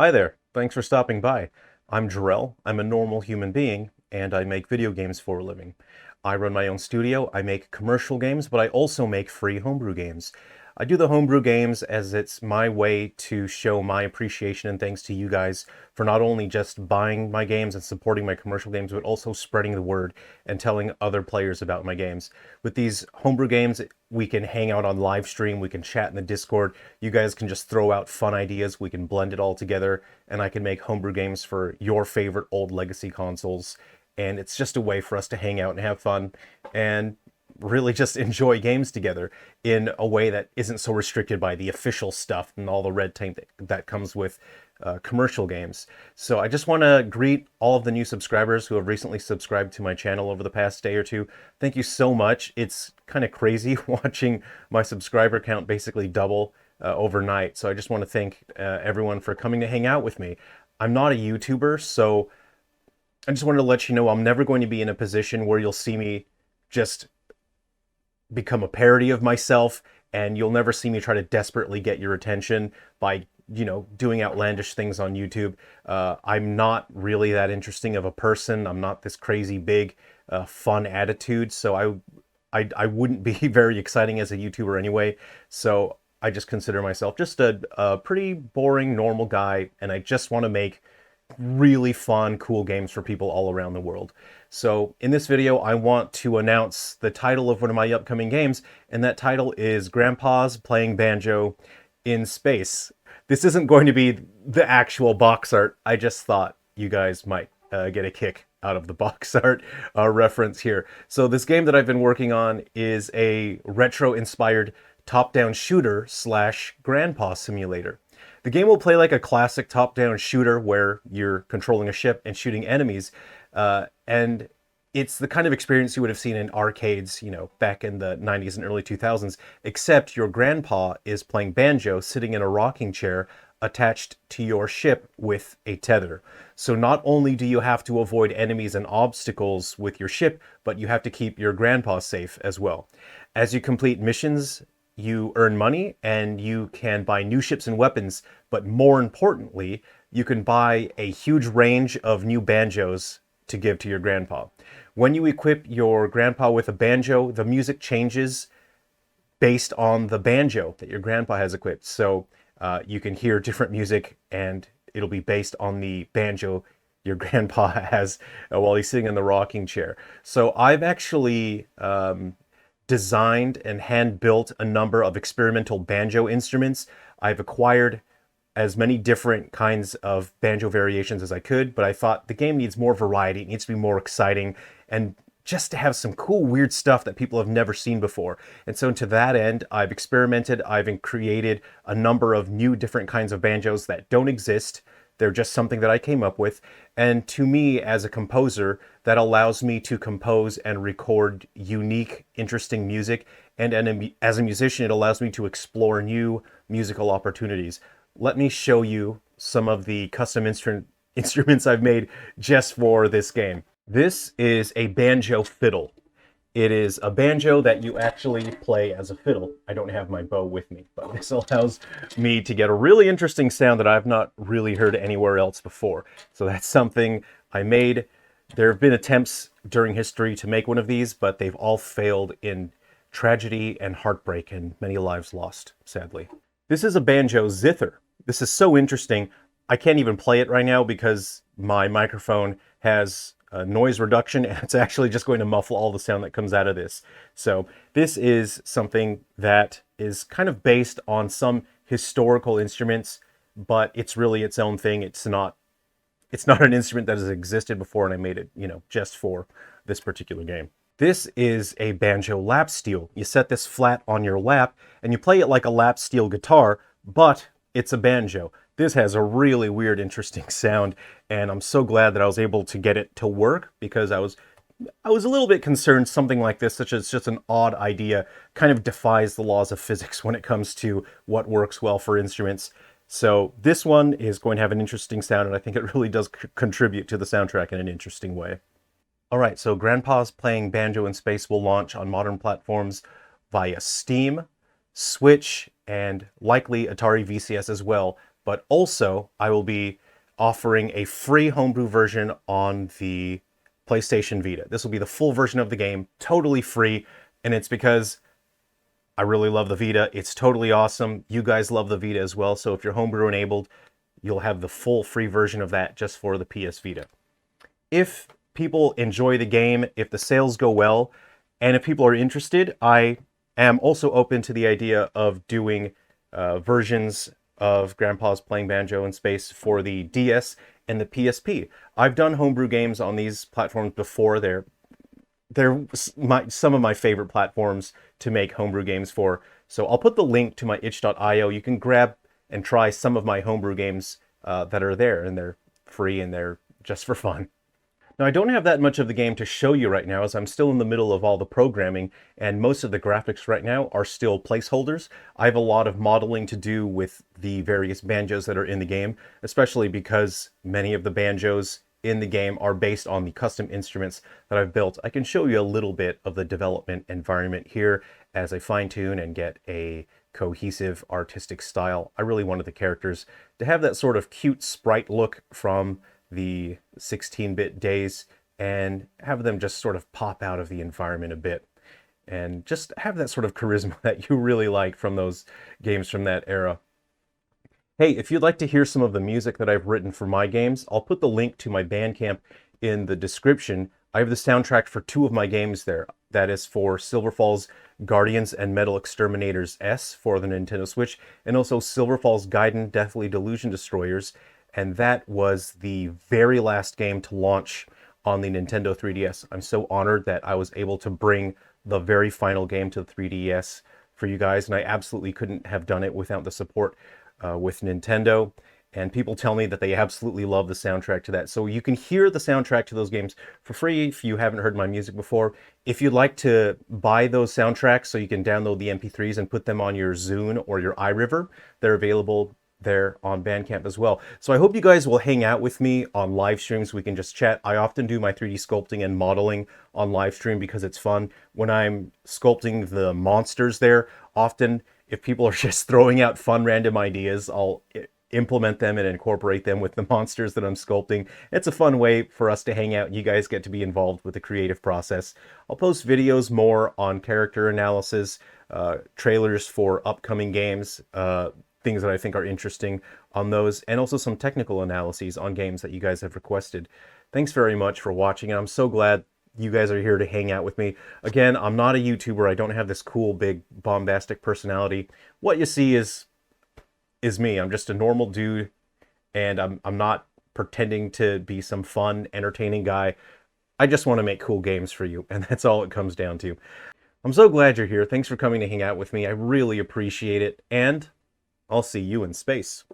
Hi there, thanks for stopping by. I'm Jerrel, I'm a normal human being, and I make video games for a living. I run my own studio, I make commercial games, but I also make free homebrew games. I do the homebrew games as it's my way to show my appreciation and thanks to you guys for not only just buying my games and supporting my commercial games, but also spreading the word and telling other players about my games. With these homebrew games, we can hang out on live stream, we can chat in the Discord, you guys can just throw out fun ideas, we can blend it all together, and I can make homebrew games for your favorite old legacy consoles. And it's just a way for us to hang out and have fun and really just enjoy games together in a way that isn't so restricted by the official stuff and all the red tape that comes with commercial games. So I just want to greet all of the new subscribers who have recently subscribed to my channel over the past day or two. Thank you so much. It's kind of crazy watching my subscriber count basically double overnight. So I just want to thank everyone for coming to hang out with me. I'm not a YouTuber, so I just wanted to let you know I'm never going to be in a position where you'll see me just become a parody of myself, and you'll never see me try to desperately get your attention by, doing outlandish things on YouTube. I'm not really that interesting of a person. I'm not this crazy big, fun attitude, so I wouldn't be very exciting as a YouTuber anyway. So I just consider myself just a pretty boring, normal guy, and I just want to make really fun, cool games for people all around the world. So in this video, I want to announce the title of one of my upcoming games, and that title is Grandpa's Playing Banjo in Space. This isn't going to be the actual box art. I just thought you guys might get a kick out of the box art reference here. So this game that I've been working on is a retro-inspired top-down shooter slash grandpa simulator. The game will play like a classic top-down shooter where you're controlling a ship and shooting enemies, and it's the kind of experience you would have seen in arcades, back in the 90s and early 2000s, except your grandpa is playing banjo sitting in a rocking chair attached to your ship with a tether. So not only do you have to avoid enemies and obstacles with your ship, but you have to keep your grandpa safe as well. As you complete missions, you earn money and you can buy new ships and weapons, but more importantly, you can buy a huge range of new banjos to give to your grandpa. When you equip your grandpa with a banjo, the music changes based on the banjo that your grandpa has equipped. So you can hear different music and it'll be based on the banjo your grandpa has while he's sitting in the rocking chair. So I've actually designed and hand-built a number of experimental banjo instruments. I've acquired as many different kinds of banjo variations as I could, but I thought the game needs more variety, it needs to be more exciting, and just to have some cool, weird stuff that people have never seen before. And so to that end, I've experimented, I've created a number of new different kinds of banjos that don't exist. They're just something that I came up with. And to me, as a composer, that allows me to compose and record unique, interesting music. And as a musician, it allows me to explore new musical opportunities. Let me show you some of the custom instruments I've made just for this game. This is a banjo fiddle. It is a banjo that you actually play as a fiddle. I don't have my bow with me, but this allows me to get a really interesting sound that I've not really heard anywhere else before. So that's something I made. There have been attempts during history to make one of these, but they've all failed in tragedy and heartbreak and many lives lost, sadly. This is a banjo zither. This is so interesting. I can't even play it right now because my microphone has noise reduction, and it's actually just going to muffle all the sound that comes out of this. So this is something that is kind of based on some historical instruments, but it's really its own thing. It's not an instrument that has existed before, and I made it, just for this particular game. This is a banjo lap steel. You set this flat on your lap, and you play it like a lap steel guitar, but it's a banjo. This has a really weird, interesting sound, and I'm so glad that I was able to get it to work, because I was a little bit concerned something like this, such as just an odd idea, kind of defies the laws of physics when it comes to what works well for instruments. So this one is going to have an interesting sound, and I think it really does contribute to the soundtrack in an interesting way. All right, so Grandpa's Playing Banjo in Space will launch on modern platforms via Steam, Switch, and likely Atari VCS as well. But also, I will be offering a free homebrew version on the PlayStation Vita. This will be the full version of the game, totally free, and it's because I really love the Vita. It's totally awesome. You guys love the Vita as well, so if you're homebrew enabled, you'll have the full free version of that just for the PS Vita. If people enjoy the game, if the sales go well, and if people are interested, I am also open to the idea of doing versions of Grandpa's Playing Banjo in Space for the DS and the PSP. I've done homebrew games on these platforms before. They're some of my favorite platforms to make homebrew games for. So I'll put the link to my itch.io. You can grab and try some of my homebrew games that are there, and they're free and they're just for fun. Now, I don't have that much of the game to show you right now, as I'm still in the middle of all the programming, and most of the graphics right now are still placeholders. I have a lot of modeling to do with the various banjos that are in the game, especially because many of the banjos in the game are based on the custom instruments that I've built. I can show you a little bit of the development environment here as I fine-tune and get a cohesive artistic style. I really wanted the characters to have that sort of cute sprite look from the 16-bit days and have them just sort of pop out of the environment a bit and just have that sort of charisma that you really like from those games from that era. Hey, if you'd like to hear some of the music that I've written for my games, I'll put the link to my Bandcamp in the description. I have the soundtrack for 2 of my games there. That is for Silver Falls Guardians and Metal Exterminators S for the Nintendo Switch, and also Silver Falls Gaiden Deathly Delusion Destroyers. And that was the very last game to launch on the Nintendo 3DS. I'm so honored that I was able to bring the very final game to the 3DS for you guys, and I absolutely couldn't have done it without the support with Nintendo. And people tell me that they absolutely love the soundtrack to that. So you can hear the soundtrack to those games for free if you haven't heard my music before. If you'd like to buy those soundtracks so you can download the MP3s and put them on your Zune or your iRiver, they're available there on Bandcamp as well. So I hope you guys will hang out with me on live streams. We can just chat. I often do my 3D sculpting and modeling on live stream because it's fun. When I'm sculpting the monsters there, often if people are just throwing out fun random ideas, I'll implement them and incorporate them with the monsters that I'm sculpting. It's a fun way for us to hang out. You guys get to be involved with the creative process. I'll post videos more on character analysis, trailers for upcoming games, things that I think are interesting on those, and also some technical analyses on games that you guys have requested. Thanks very much for watching, and I'm so glad you guys are here to hang out with me. Again, I'm not a YouTuber. I don't have this cool, big, bombastic personality. What you see is me. I'm just a normal dude, and I'm not pretending to be some fun, entertaining guy. I just want to make cool games for you, and that's all it comes down to. I'm so glad you're here. Thanks for coming to hang out with me. I really appreciate it, and I'll see you in space.